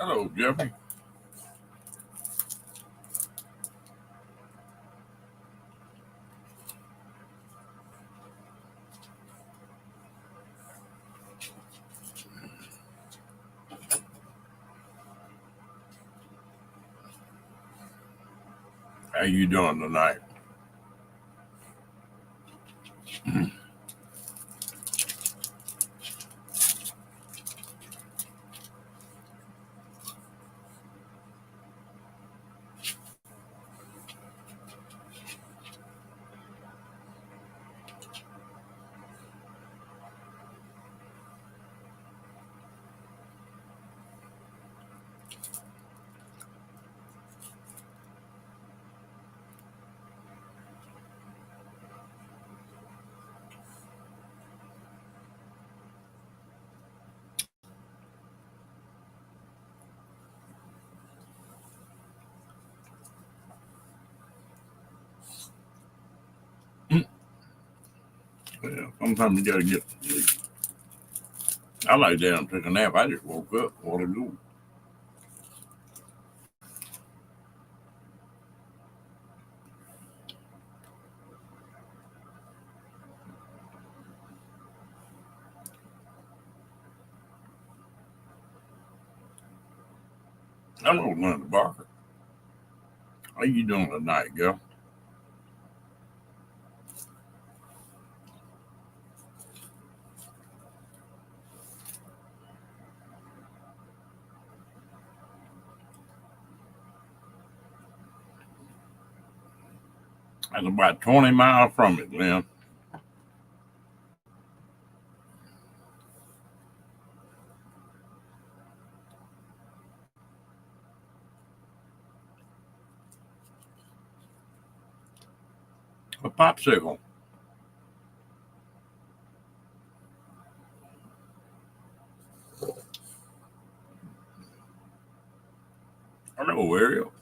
Hello, Jeffrey. How you doing tonight? Yeah, sometimes you gotta get some sleep. I like down and took a nap. I just woke up. What to do? Hello, Linda Barker. How you doing tonight, girl? That's about 20 miles from it, Lynn. A popsicle. Hello, Ariel.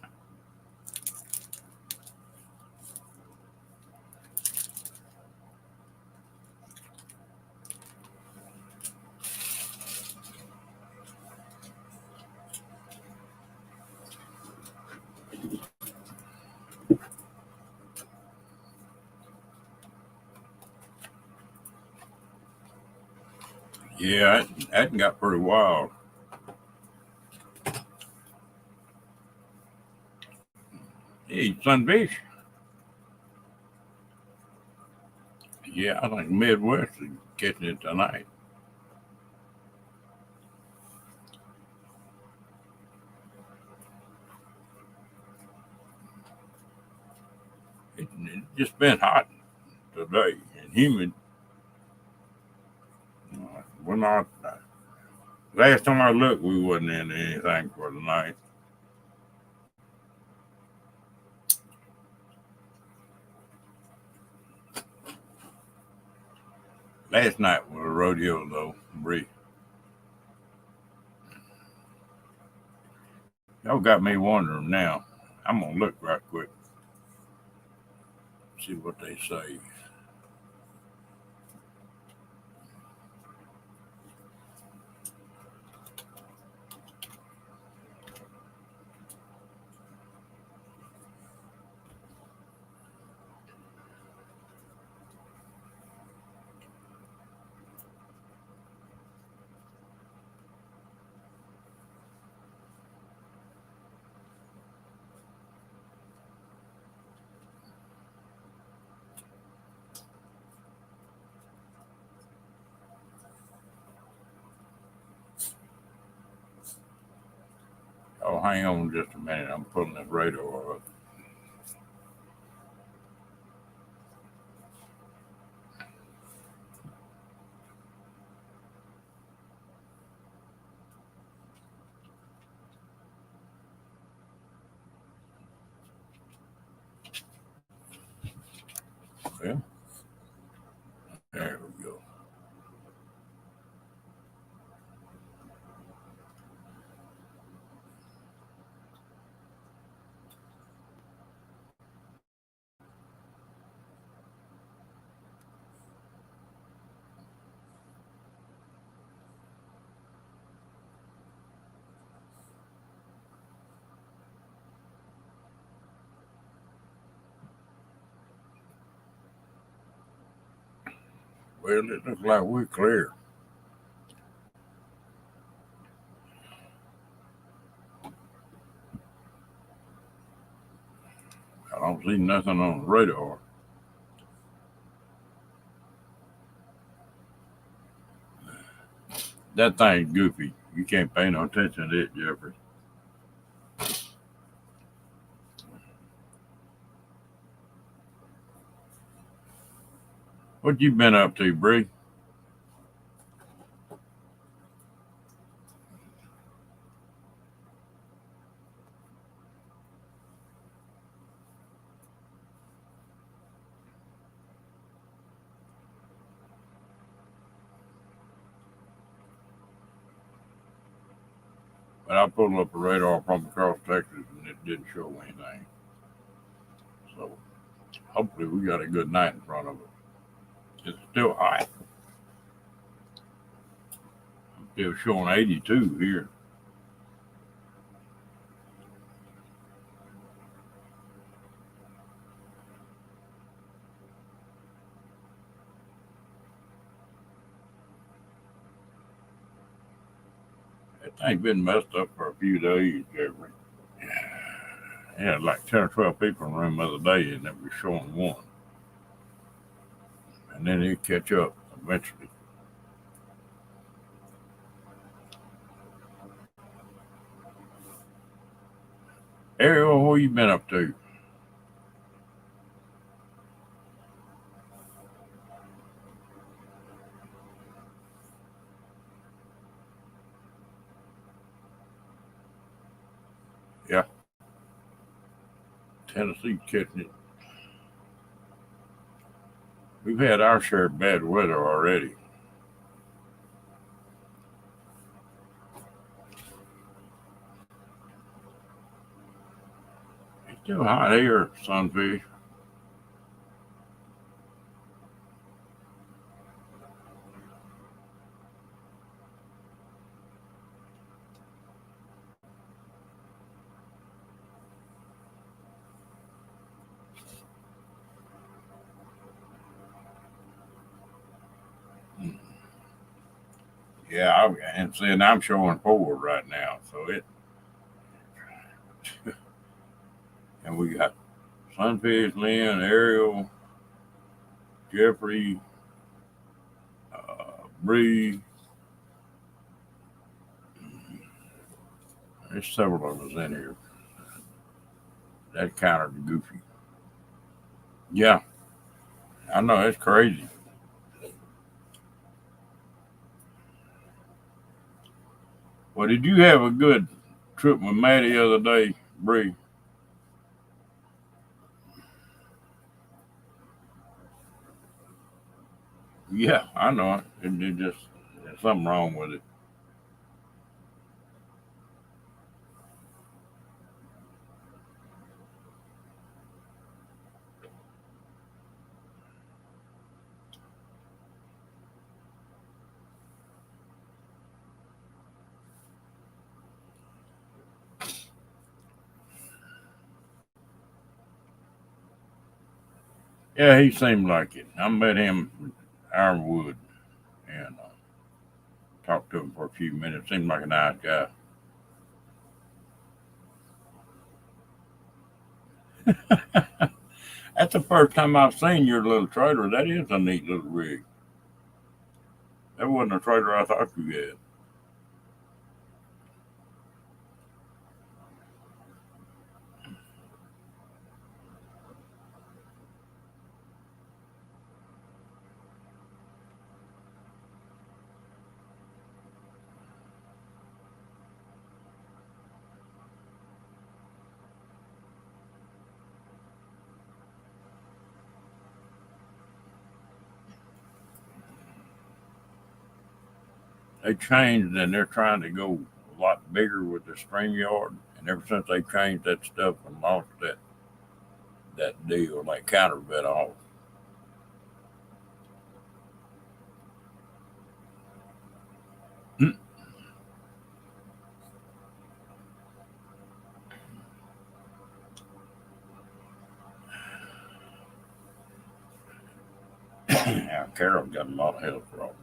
Yeah, that got pretty wild. Hey, Sunfish. Yeah, I think Midwest is catching it tonight. It's just been hot today and humid. We're not. Last time I looked, we wasn't in anything for tonight. Last night was a rodeo, though, Bree. Y'all got me wondering now. I'm gonna look right quick, see what they say. Oh, hang on just a minute. I'm pulling this radar up. Yeah, there we go. Well, it looks like we're clear. I don't see nothing on the radar. That thing's goofy. You can't pay no attention to it, Jeffrey. What you been up to, Bree? But I pulled up a radar from across Texas and it didn't show anything. So hopefully we got a good night in front of us. It's still hot. Still showing 82 here. That thing been messed up for a few days, Jeffrey. I had like 10 or 12 people in the room the other day and it was showing one. And then it catch up eventually. Ariel, what you been up to? Yeah, Tennessee catching it. We've had our share of bad weather already. It's still hot here, sunfish. Yeah, and saying I'm showing 4 right now, so it. And we got Sunfish, Lynn, Ariel, Jeffrey, Bree. There's several of us in here. That countered Goofy. Yeah, I know it's crazy. Well, did you have a good trip with Maddie the other day, Bree? Yeah, I know it. It just there's something wrong with it. Yeah, he seemed like it. I met him in Ironwood and talked to him for a few minutes. Seemed like a nice guy. That's the first time I've seen your little trailer. That is a neat little rig. That wasn't a trailer I thought you had. They changed and they're trying to go a lot bigger with the stream yard. And ever since they changed that stuff and lost that deal, they counterfeit off. Yeah, Carol got a lot of health problems.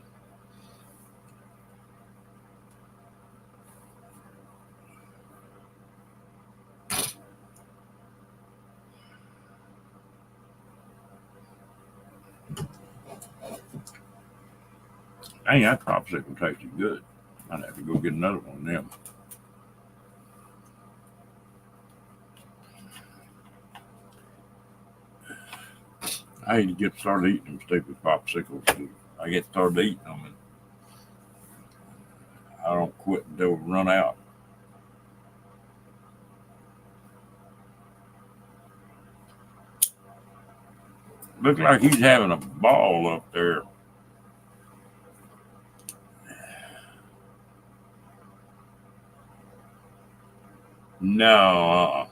Dang, that popsicle tasted good. I'd have to go get another one of them. I hate to get started eating them stupid popsicles. And I get started eating them and I don't quit until we run out. Look like he's having a ball up there. No,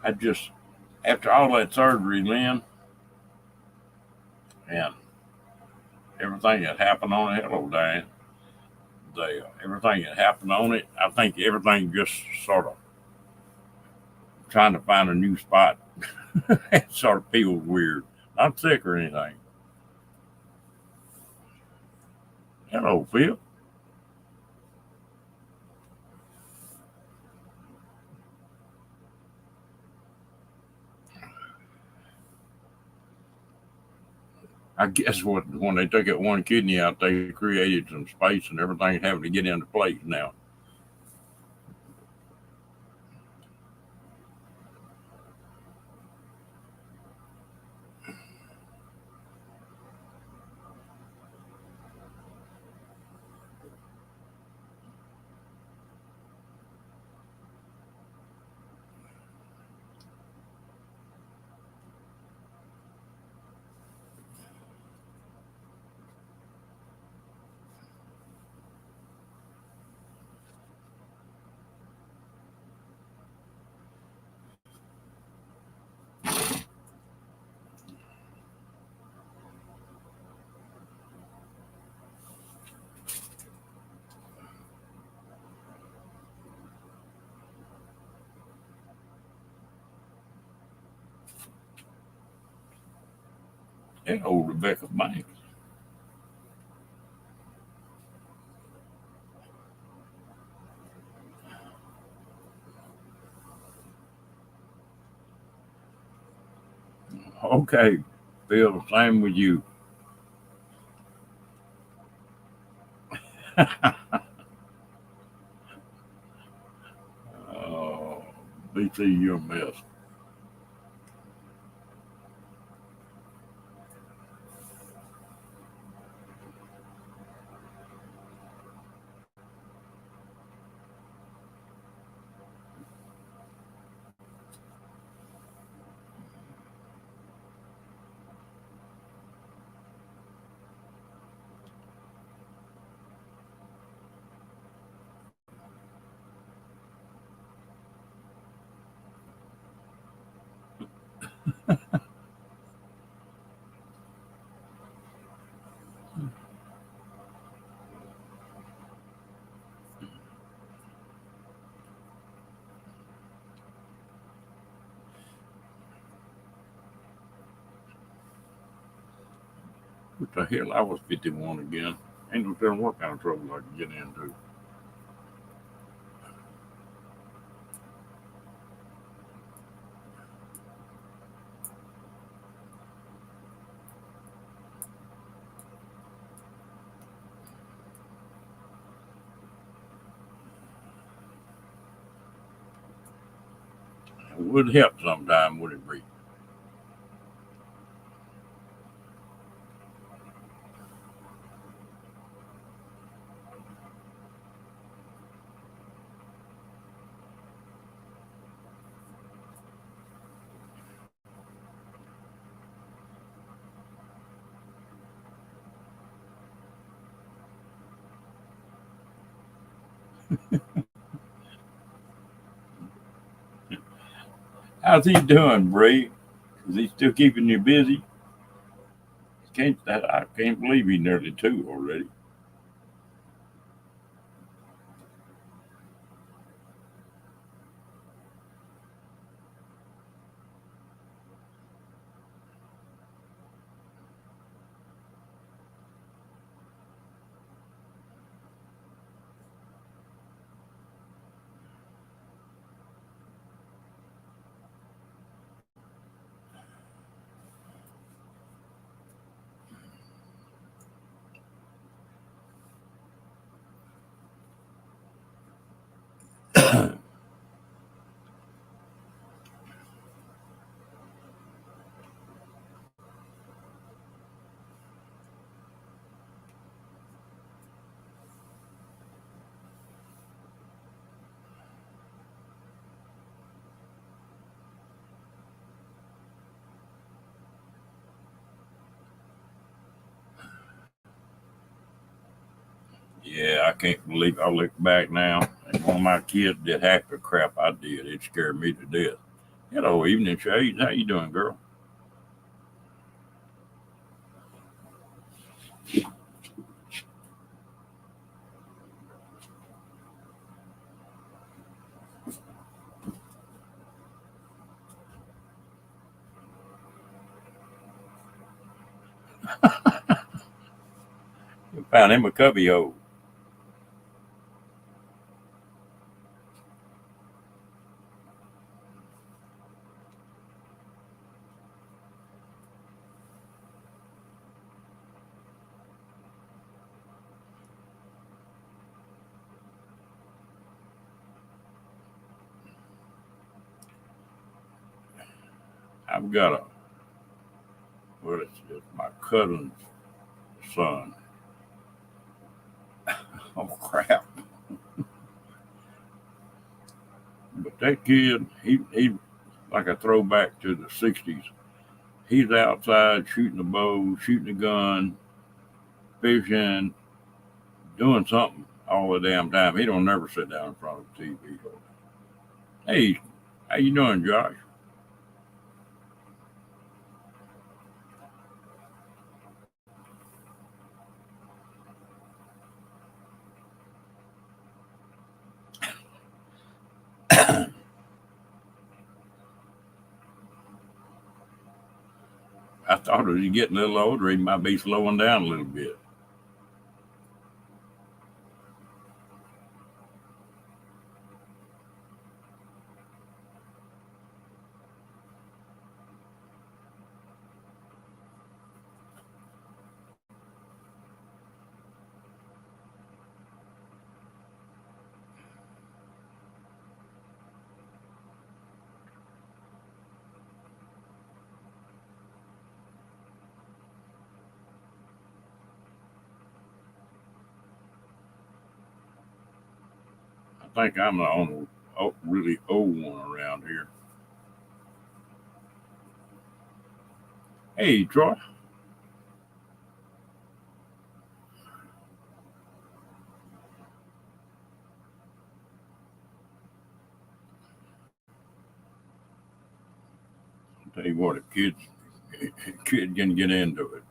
I just, after all that surgery, Lynn, and everything that happened on it, hello, Dan, everything that happened on it, I think everything just sort of trying to find a new spot. It sort of feels weird. Not sick or anything. Hello, Phil. I guess what when they took that one kidney out, they created some space and everything's having to get into place now. Hello, Rebecca Banks. Okay, Phil, same with you. Oh, BT, you're a mess. What the hell? I was 51 again. Ain't no telling what kind of trouble I could get into. It would help sometime, would it be? How's he doing, Bree? Is he still keeping you busy? I can't believe he's nearly two already. can't believe I look back now, and one of my kids did half the crap I did. It scared me to death. Hello, evening shades. How you doing, girl? You found him a cubby hole. I've got a well, it's my cousin's son. Oh crap! But that kid, he like a throwback to the '60s. He's outside shooting a bow, shooting a gun, fishing, doing something all the damn time. He don't never sit down in front of the TV. Hey, how you doing, Josh? I thought as he getting a little older, he might be slowing down a little bit. I think I'm the only really old one around here. Hey, Troy. I'll tell you what, if kid can get into it.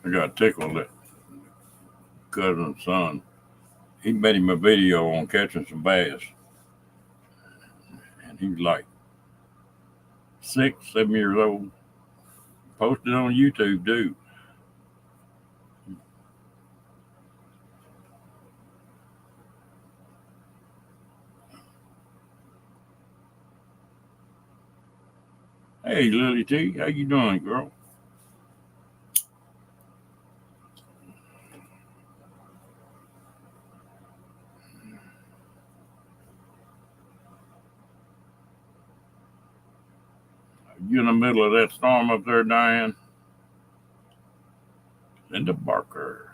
I got tickled that cousin's son. He made him a video on catching some bass, and he was like 6, 7 years old. Posted on YouTube, dude. Hey, Lily T, how you doing, girl? You in the middle of that storm up there, Diane? Linda Barker.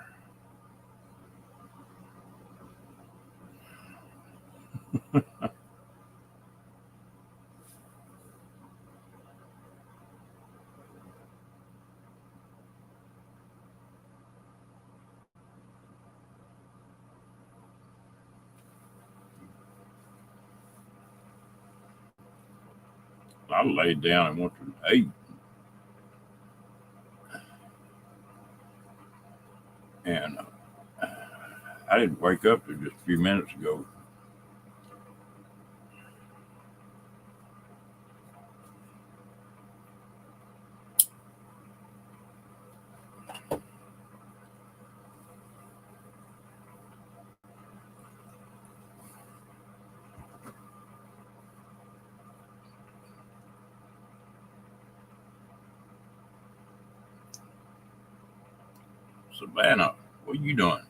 I laid down and went to 8, and I didn't wake up till just a few minutes ago. Savannah, what are you doing?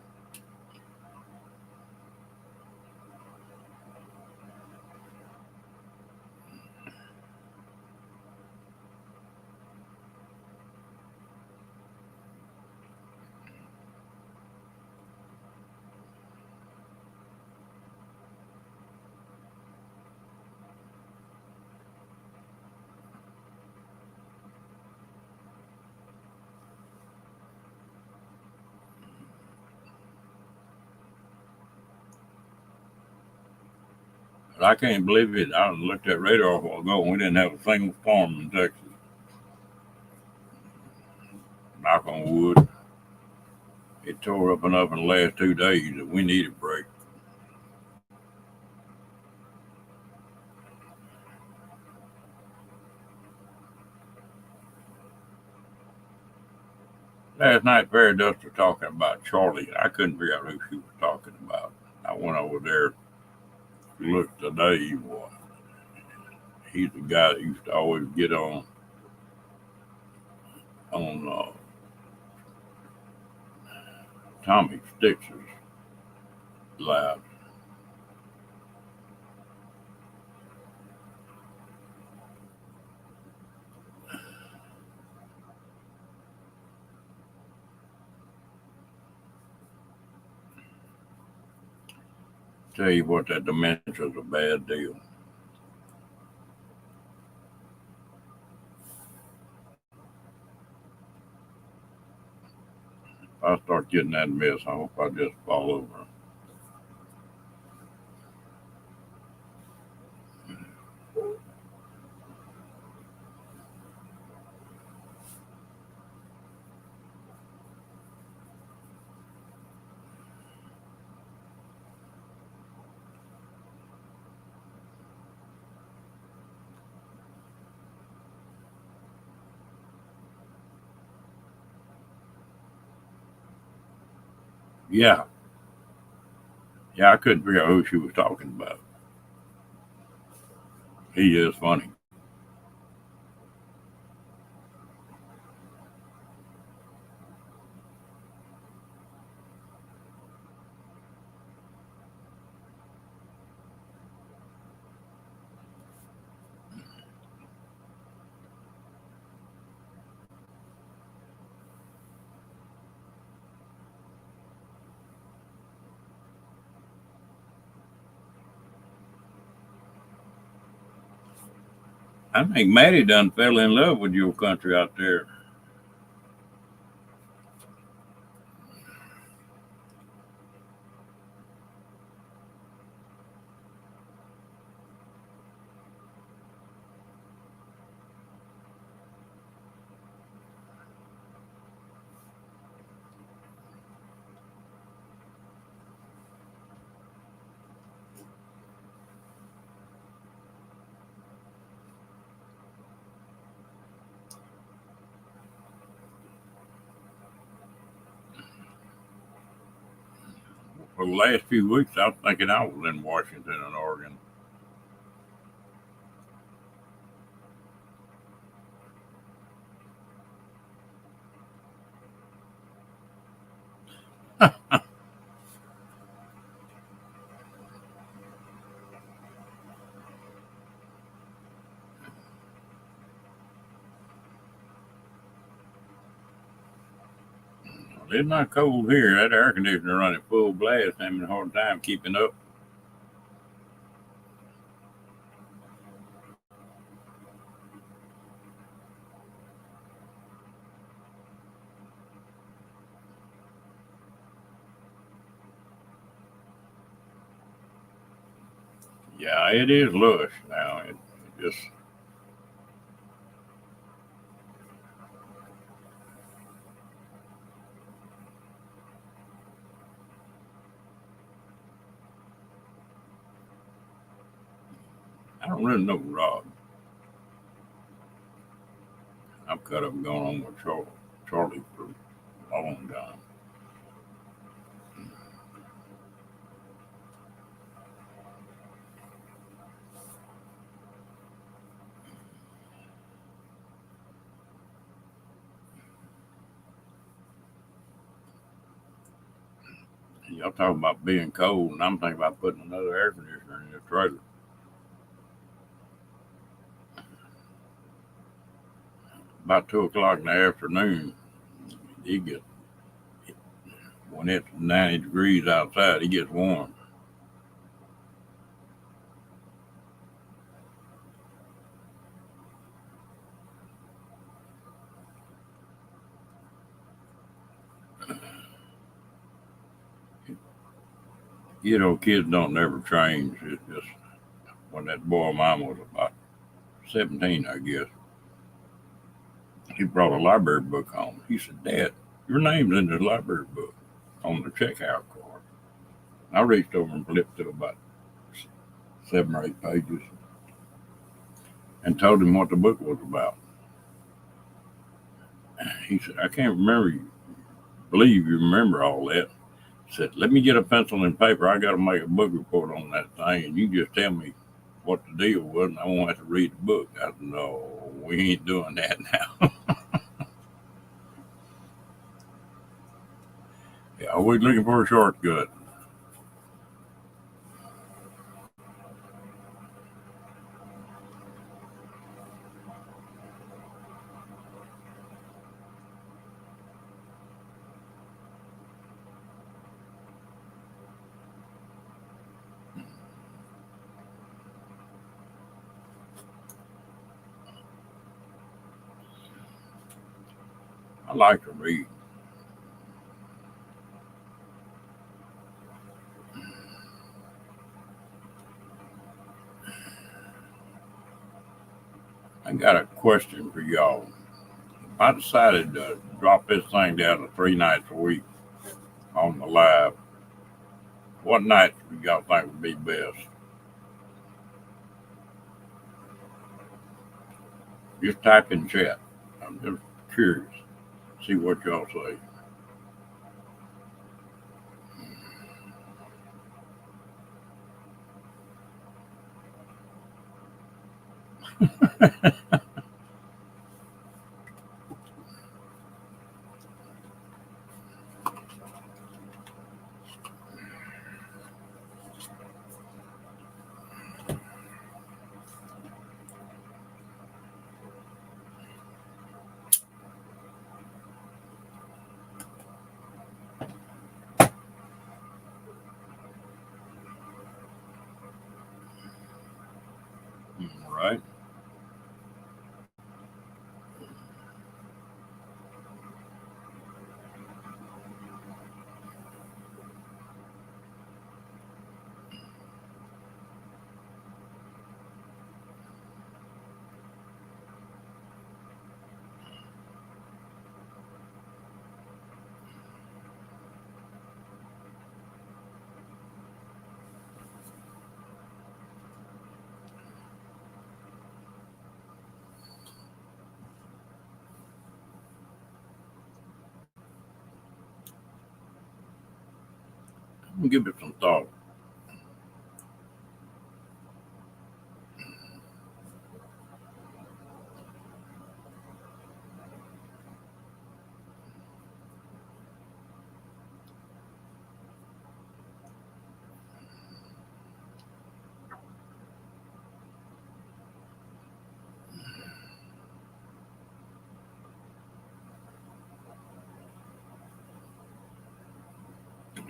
But I can't believe it. I looked at radar a while ago and we didn't have a single storm in Texas. Knock on wood. It tore up enough in the last 2 days that we need a break. Last night, Fairy Dust was talking about Charlie. I couldn't figure out who she was talking about. I went over there to look today. Well, he's the guy that used to always get on Tommy Stix's live. Tell you what, that dementia's a bad deal. If I start getting that mess, I hope I just fall over. Yeah. Yeah, I couldn't figure out who she was talking about. He is funny. I think Maddie done fell in love with your country out there. For the last few weeks, I was thinking I was in Washington and Oregon. It's not cold here. That air conditioner running full blast. I'm having a hard time keeping up. Yeah, it is lush now. It just I don't really know Rob. I've cut up and gone on with Charlie for a long time. Y'all talking about being cold, and I'm thinking about putting another air conditioner in the trailer. About 2 o'clock in the afternoon, he gets when it's 90 degrees outside, it gets warm. You know, kids don't never change. It's just when that boy of mine was about 17, I guess. He brought a library book home. He said, "Dad, your name's in the library book on the checkout card." I reached over and flipped to about 7 or 8 pages and told him what the book was about. He said, "I can't believe you remember all that." He said, "Let me get a pencil and paper. I got to make a book report on that thing, and you just tell me what the deal was, and I won't have to read the book." I said, "No, we ain't doing that now." Yeah, always looking for a shortcut. I like to read. I got a question for y'all. If I decided to drop this thing down to 3 nights a week on the live, what nights do y'all think would be best? Just type in chat. I'm just curious. See what y'all say. All right. I'm gonna give it some thought.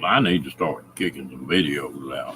I need to start kicking some videos out.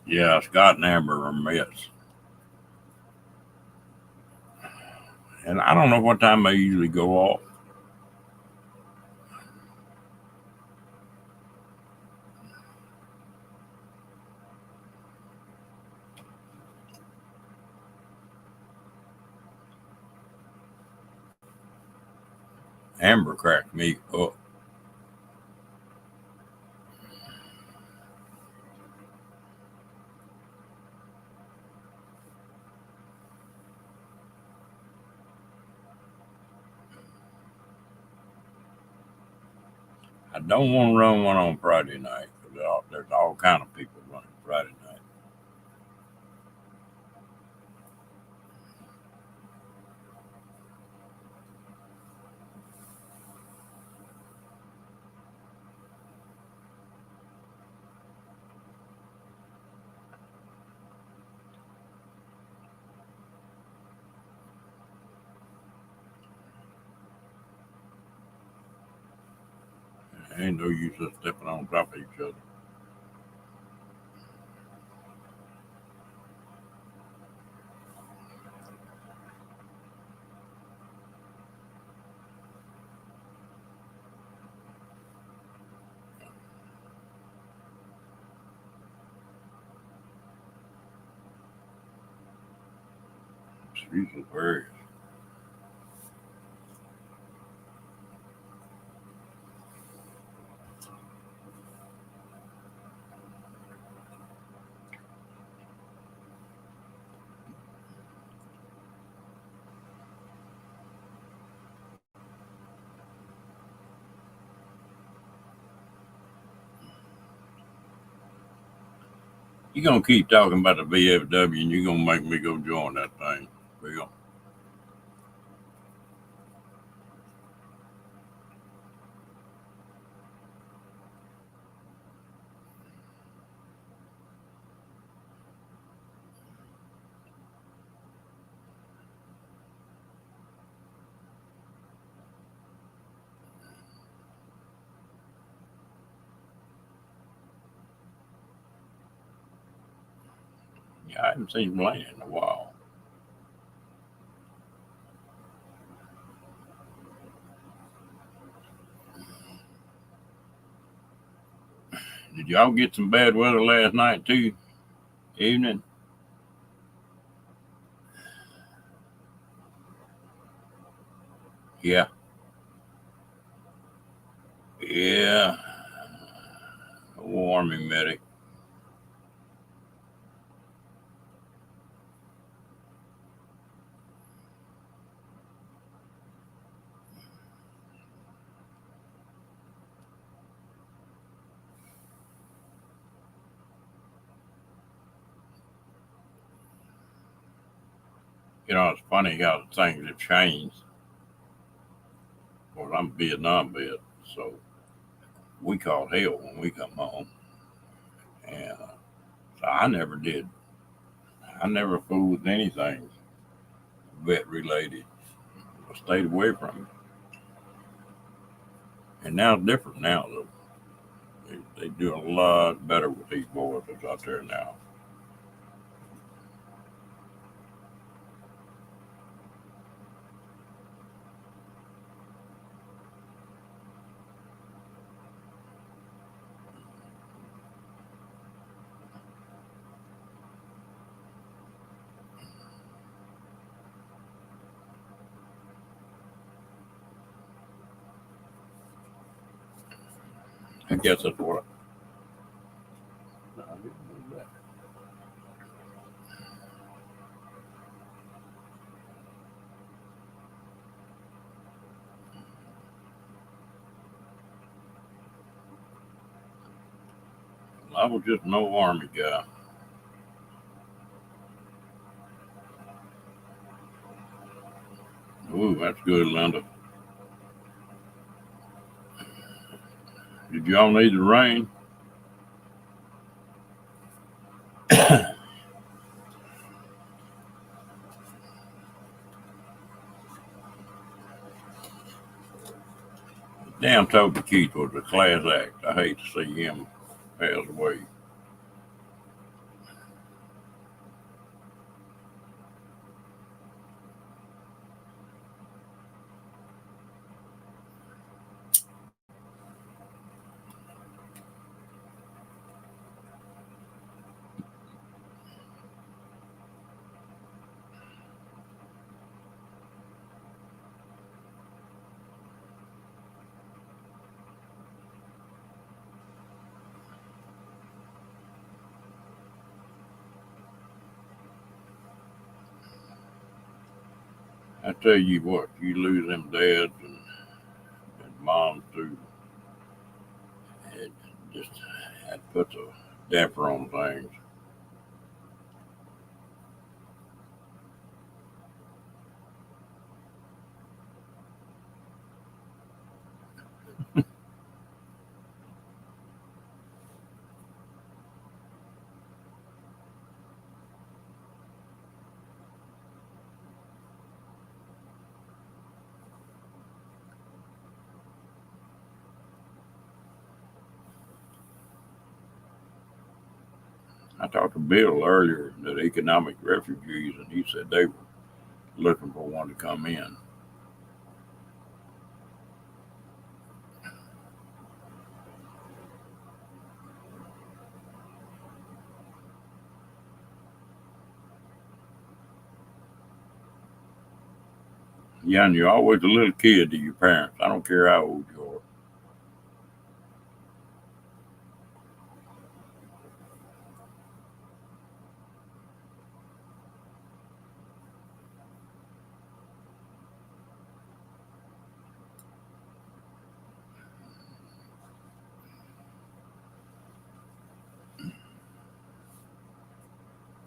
Yeah, Scott and Amber are a mess. And I don't know what time they usually go off. Amber cracked me up. I don't want to run one on Friday night because there's all kind of people running Friday night. Ain't no use of stepping on top of each other. She's hilarious. You gonna keep talking about the VFW and you gonna make me go join that thing, Bill. Yeah, I haven't seen Blaine in a while. Did y'all get some bad weather last night too? Evening? Yeah. Yeah. Warming medic. You know, it's funny how things have changed. Well, I'm Vietnam vet, so we called hell when we come home. And so I never did. I never fooled with anything vet related. I stayed away from it. And now it's different now, though. They do a lot better with these boys that's out there now. I guess that's what. I didn't know that. I was just no army guy. Ooh, that's good, Linda. Did y'all need the rain? Damn, Toby Keith was a class act. I hate to see him pass away. I tell you what, you lose them dads and moms too. It just had puts a damper on things. I talked to Bill earlier, the economic refugees, and he said they were looking for one to come in. Yeah, and you're always a little kid to your parents. I don't care how old you are.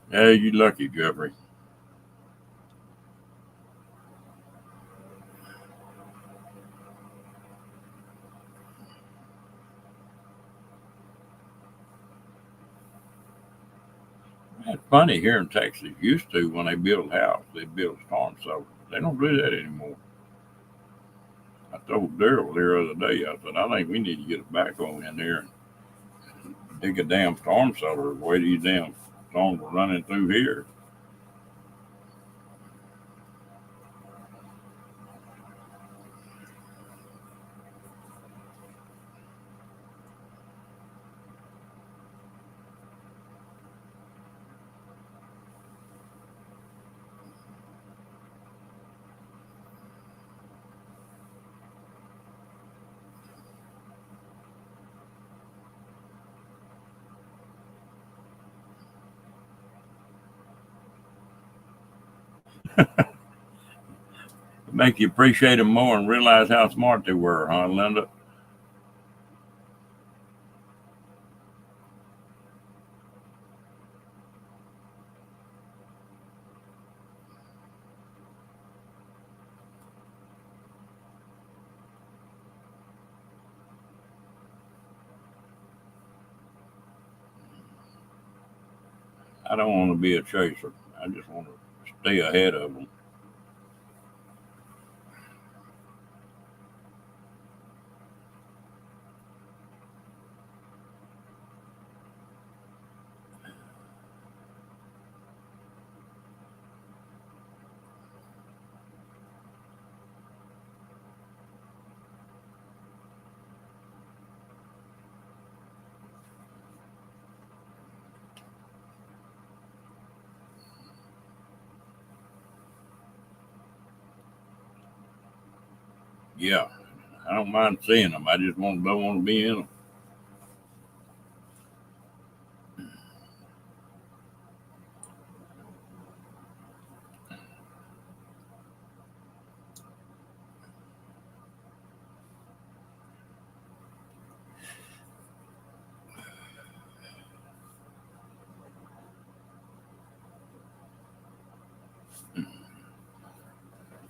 Hey, you lucky, Jeffrey. It's funny here in Texas. Used to when they build a house, they build storm cellar. They don't do that anymore. I told Daryl the other day. I said I think we need to get a backhoe in there and dig a damn storm cellar the way these damn storms are running through here. It make you appreciate them more and realize how smart they were, huh, Linda? I don't want to be a chaser. I just want to stay ahead of them. Yeah, I don't mind seeing them. I just don't want to be in them.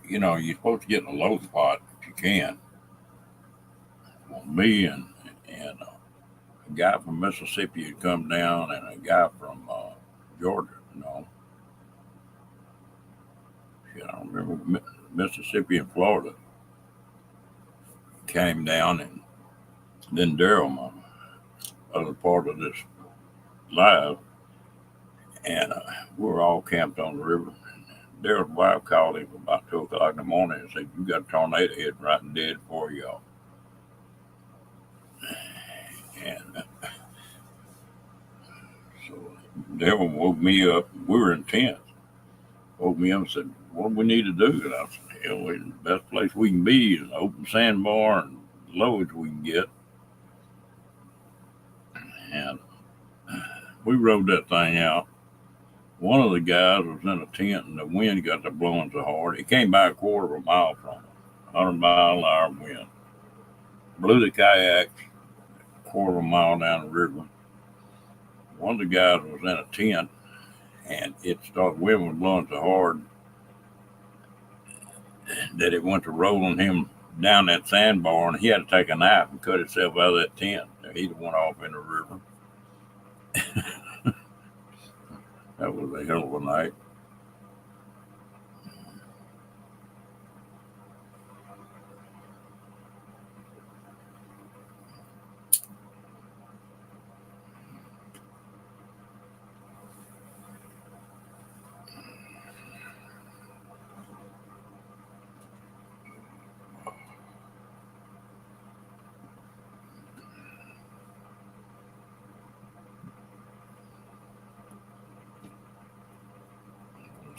You know, you're supposed to get in a low spot if you can. Well, me and a guy from Mississippi had come down, and a guy from Georgia. No, shit, I don't remember. Mississippi and Florida came down, and then Daryl, my other part of this live, and we were all camped on the river. Daryl's wife called him about 2 o'clock in the morning and said, "You got a tornado heading right and dead for y'all." And so Daryl woke me up. We were in tents. Woke me up and said, "What do we need to do?" And I said, "Hell, the best place we can be is an open sandbar and loads we can get." And we rode that thing out. One of the guys was in a tent, and the wind got to blowing so hard. It came by a quarter of a mile from us, 100-mile-an-hour wind. Blew the kayaks a quarter of a mile down the river. One of the guys was in a tent, and it started, wind was blowing so hard that it went to rolling him down that sandbar, and he had to take a knife and cut himself out of that tent. He'd have went off in the river. That was a hell of a night.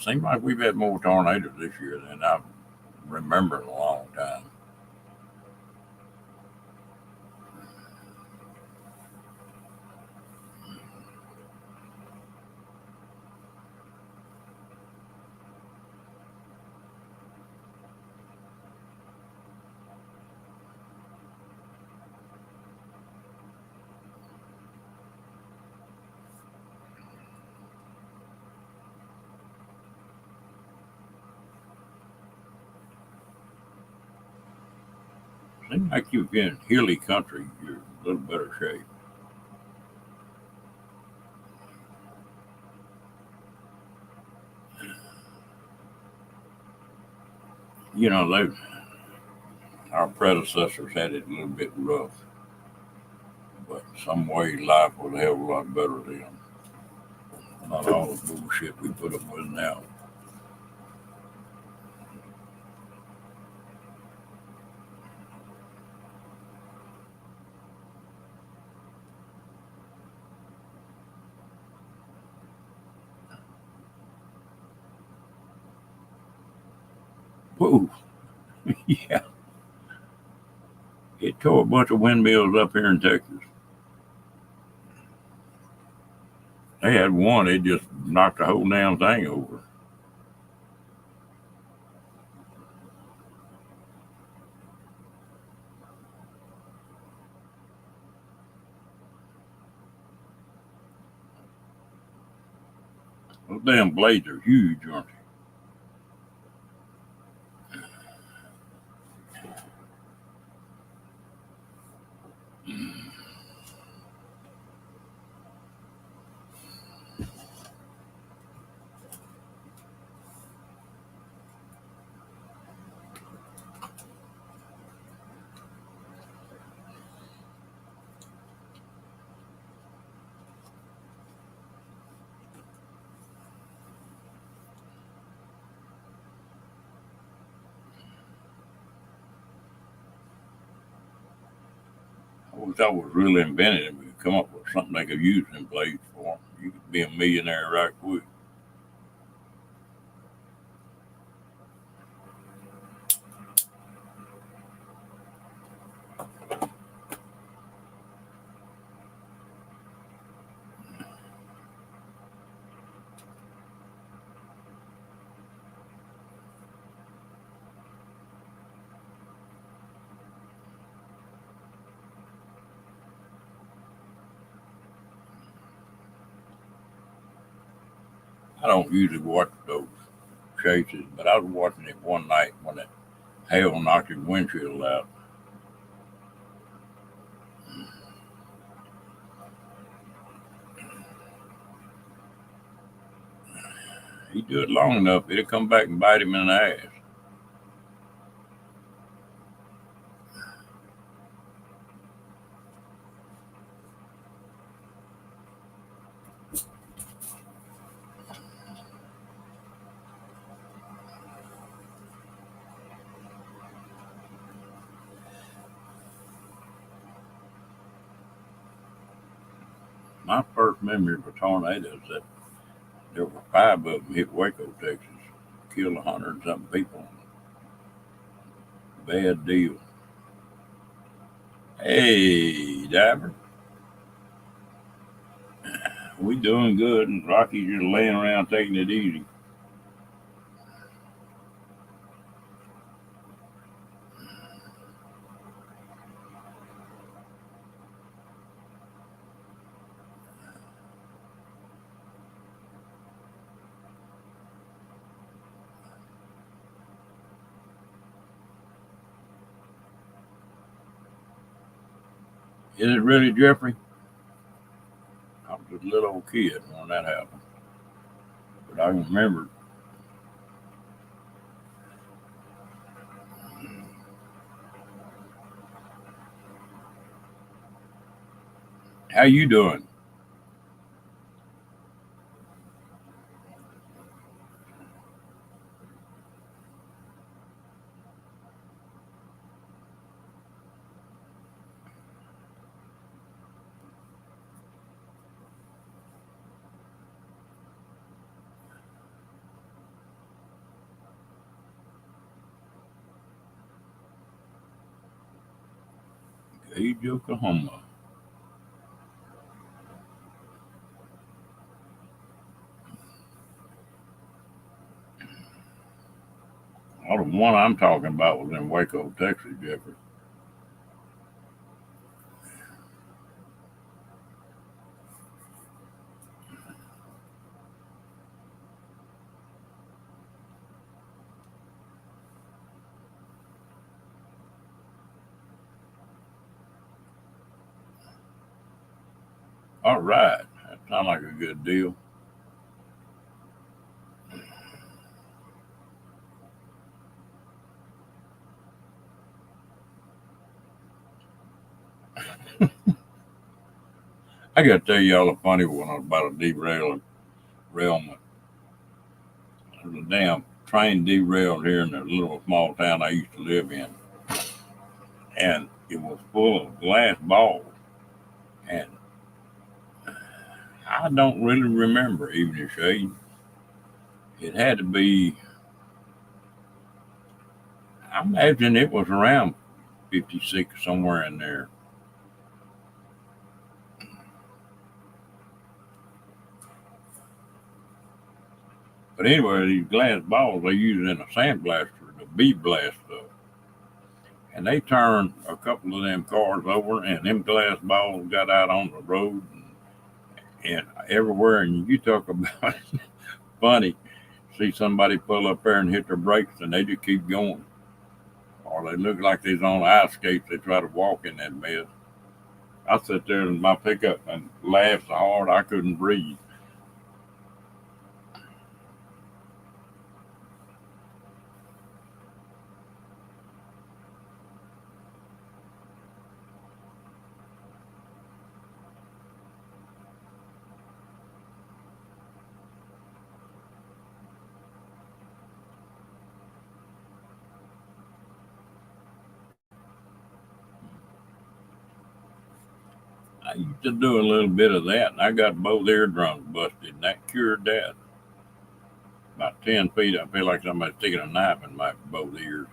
Seems like we've had more tornadoes this year than I remember in a long time. Seems like if you're in hilly country, you're in a little better shape. You know, our predecessors had it a little bit rough, but some way life was a hell of a lot better then. Not all the bullshit we put up with now. Whoa, yeah, it tore a bunch of windmills up here in Texas. They had one, it just knocked the whole damn thing over. Those damn blades are huge, aren't they? I wish I was really invented and we could come up with something they could use them blades for. You could be a millionaire right quick. I don't usually watch those chases, but I was watching it one night when that hail knocked his windshield out. He do it long enough, it'll come back and bite him in the ass. My first memory of a tornado is that there were five of them hit Waco, Texas, killed 100 and something people. Bad deal. Hey, Diver, we doing good, and Rocky's just laying around taking it easy. Is it really Jeffrey? I was a little old kid when that happened, but I can remember. How you doing? Page, Oklahoma. Well, the one I'm talking about was in Waco, Texas, Jeffrey. All right. That sounds like a good deal. I got to tell y'all a funny one about a derailment. There's a damn train derailed here in the little small town I used to live in, and it was full of glass balls. And I don't really remember even a shade. It had to be, I imagine it was around 56, somewhere in there. But anyway, these glass balls they use in a sandblaster to bead blast stuff. And they turned a couple of them cars over, and them glass balls got out on the road and everywhere. And you talk about funny. See somebody pull up there and hit their brakes, and they just keep going. Or they look like they's on ice skates. They try to walk in that mess. I sat there in my pickup and laughed so hard I couldn't breathe. I used to do a little bit of that, and I got both eardrums busted, and that cured that. About 10 feet, I feel like somebody's sticking a knife in my both ears.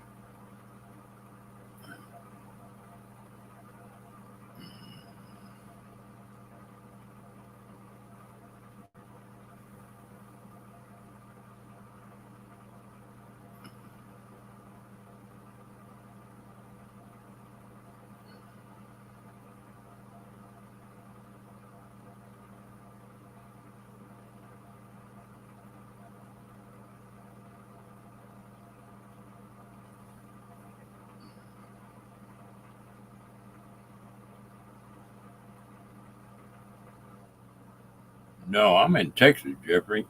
No, I'm in Texas, Jeffrey.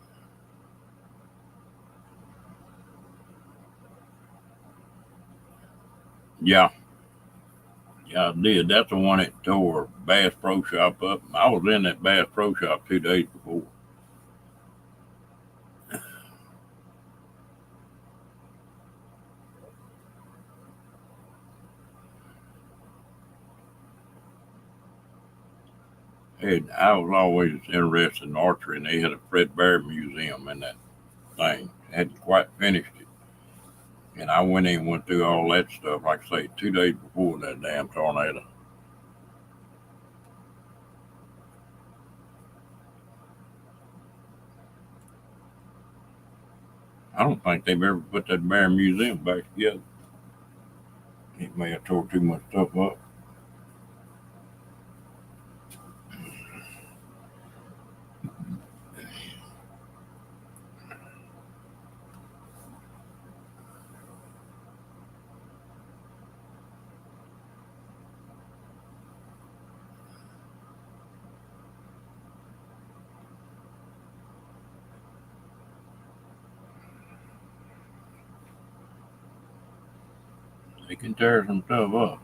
Yeah, yeah, I did. That's the one that tore Bass Pro Shop up. I was in that Bass Pro Shop 2 days before. And I was always interested in archery, and they had a Fred Bear Museum in that thing. Hadn't quite finished it. And I went in and went through all that stuff, like I say, 2 days before that damn tornado. I don't think they've ever put that Bear Museum back together. It may have tore too much stuff up. They can tear some stuff up.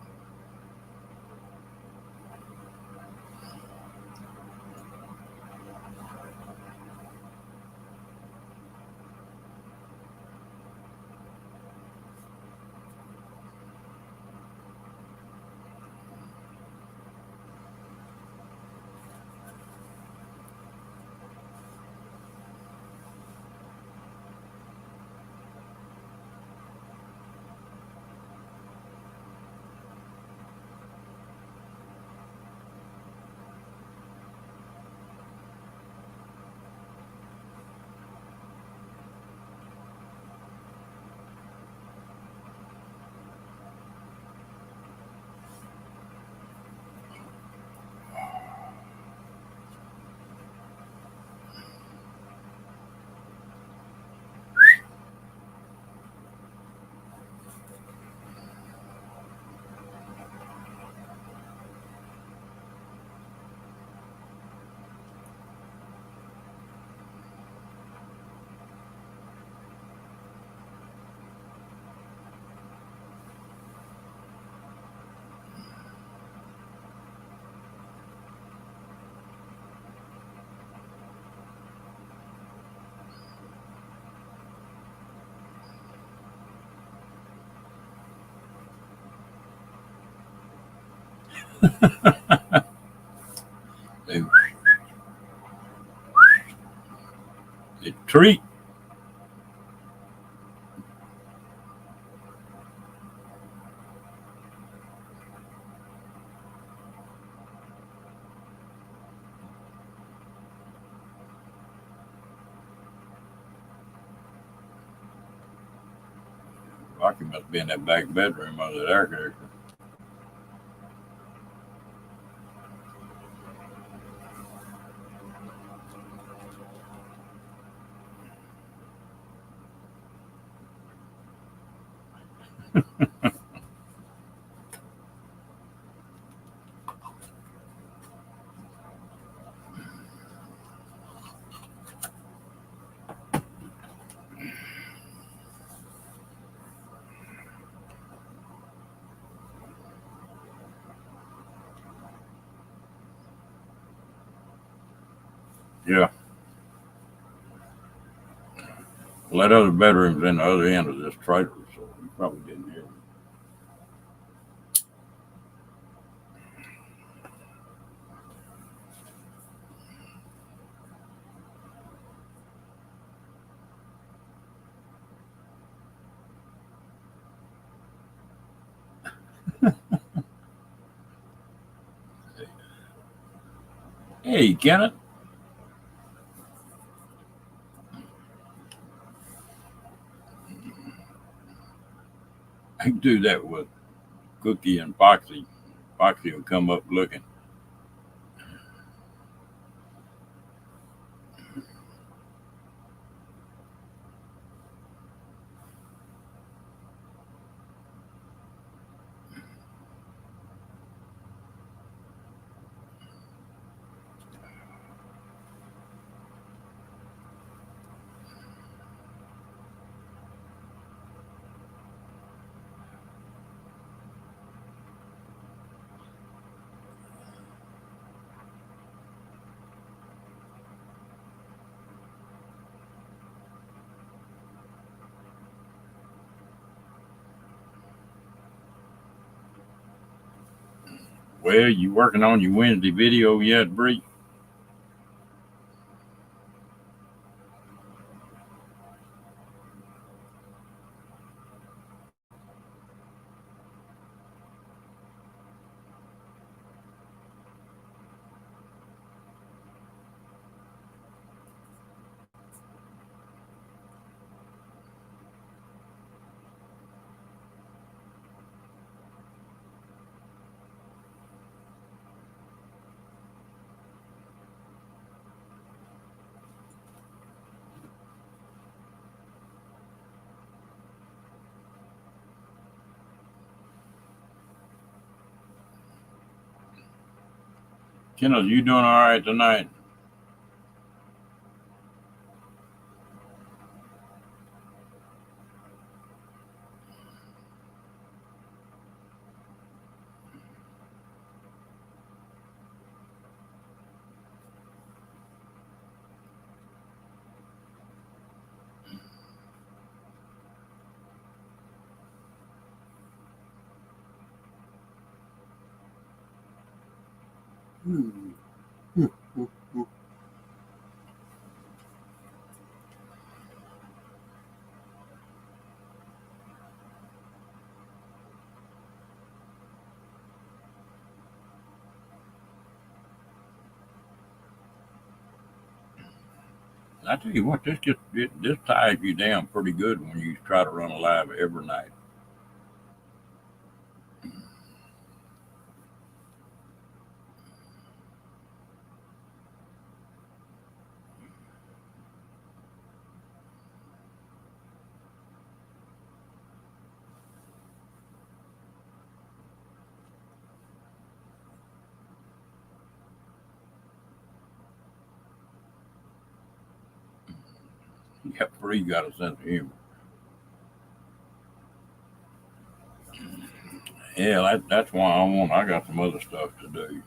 They, they treat. Rocky must be in that back bedroom under that air conditioner. Yeah. Well, that other bedroom's in the other end of this trailer, so you probably didn't hear me. Hey, Kenneth, I can do that with Cookie and Foxy. Foxy will come up looking. Well, you working on your Wednesday video yet, Bree? Kenneth, you doing all right tonight? Hmm. I tell you what, this ties you down pretty good when you try to run a live every night. Yeah, Bree got a sense of humor. Yeah, that's why I got some other stuff to do.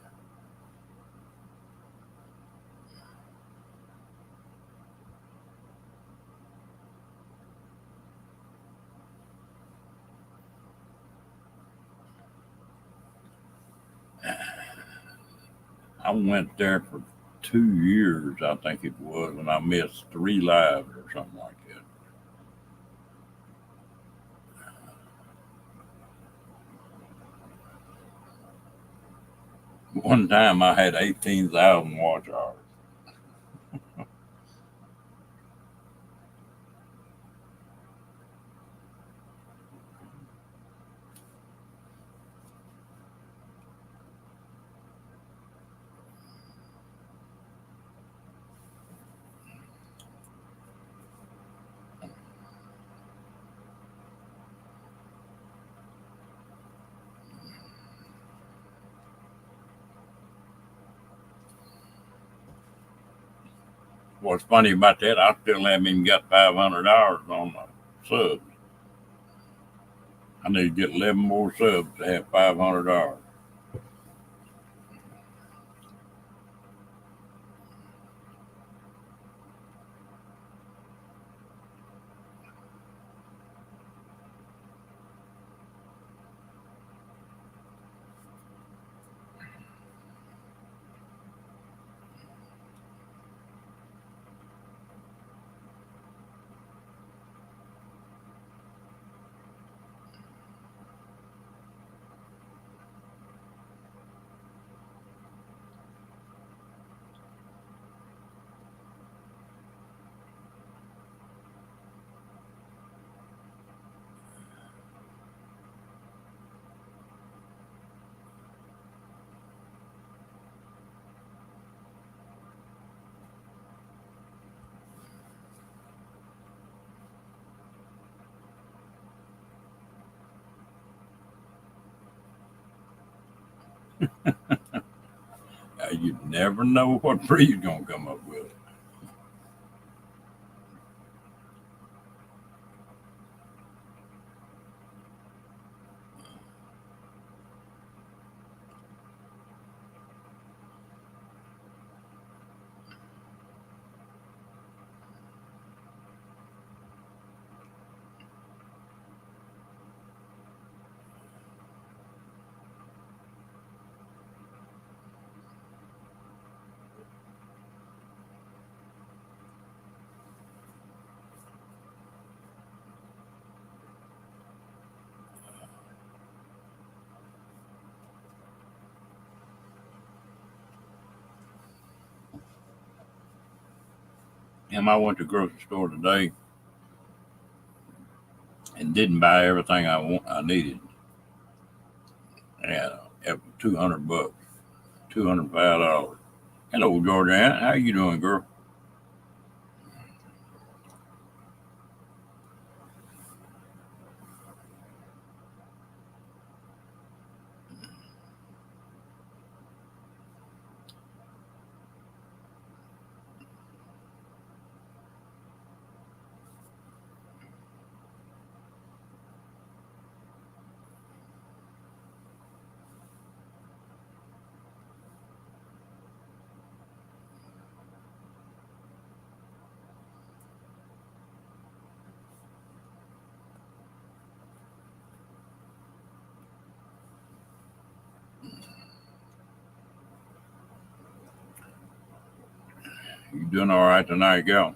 I went there for 2 years, I think it was, and I missed 3 lives or something like that. One time I had 18,000 watch hours. What's funny about that, I still haven't even got 500 hours on my subs. I need to get 11 more subs to have 500 hours. You never know what breed's gonna come up with. I went to the grocery store today and didn't buy everything I needed. Yeah, it was $200, $205. Hello, Georgia. How you doing, girl? You doing all right tonight, girl?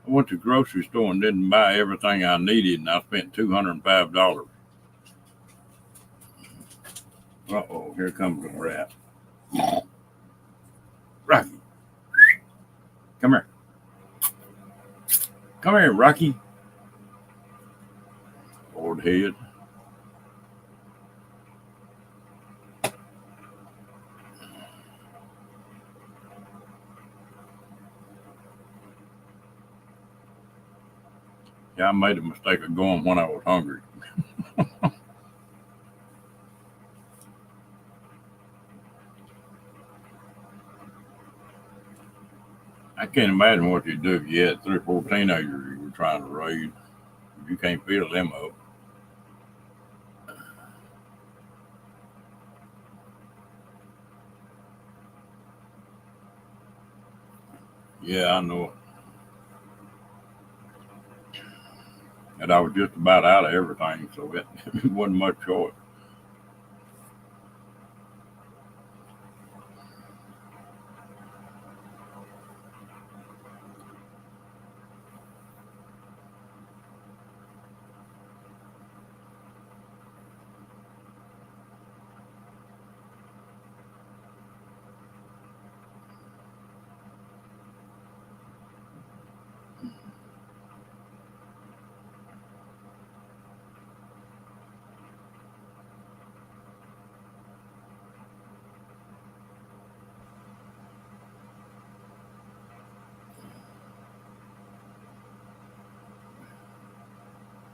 I went to the grocery store and didn't buy everything I needed, and I spent $205. Uh-oh, here comes the rat. Rocky, come here. Come here, Rocky. Lord head. Yeah, I made a mistake of going when I was hungry. I can't imagine what you'd do if you had 3 or 4 teenagers you were trying to raise. You can't fill them up. Yeah, I know. And I was just about out of everything, so it wasn't much choice.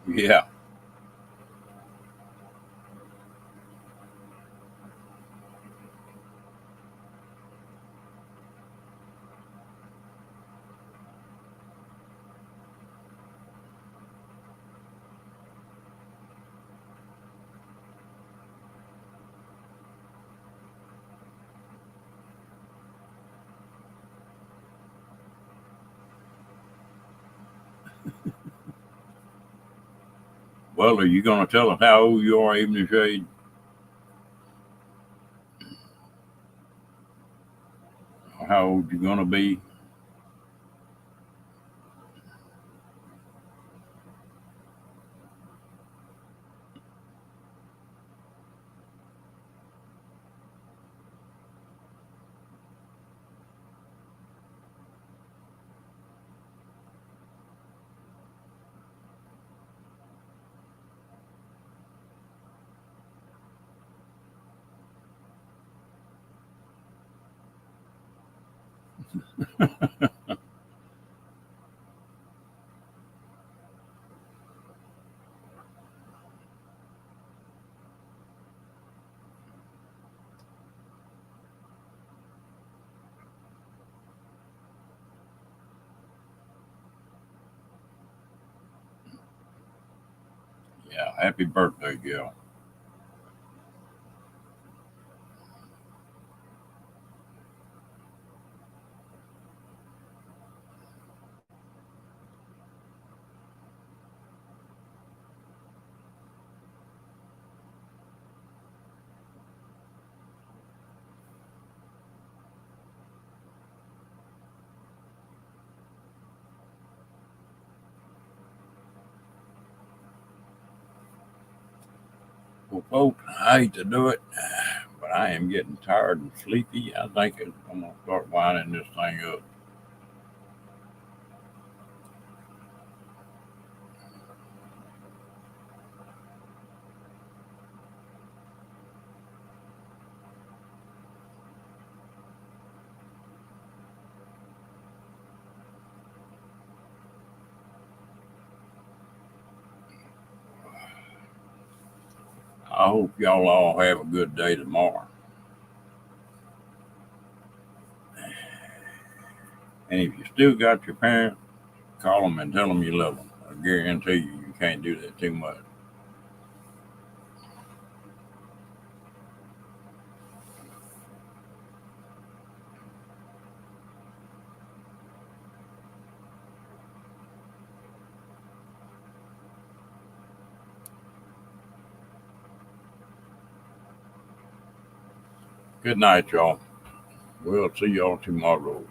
Yeah, well, are you going to tell us how old you are, Evening Shade? Or how old you going to be? Yeah, happy birthday, Gil. Well, folks, I hate to do it, but I am getting tired and sleepy. I think I'm going to start winding this thing up. I hope y'all all have a good day tomorrow. And if you still got your parents, call them and tell them you love them. I guarantee you can't do that too much. Good night, y'all. We'll see y'all tomorrow.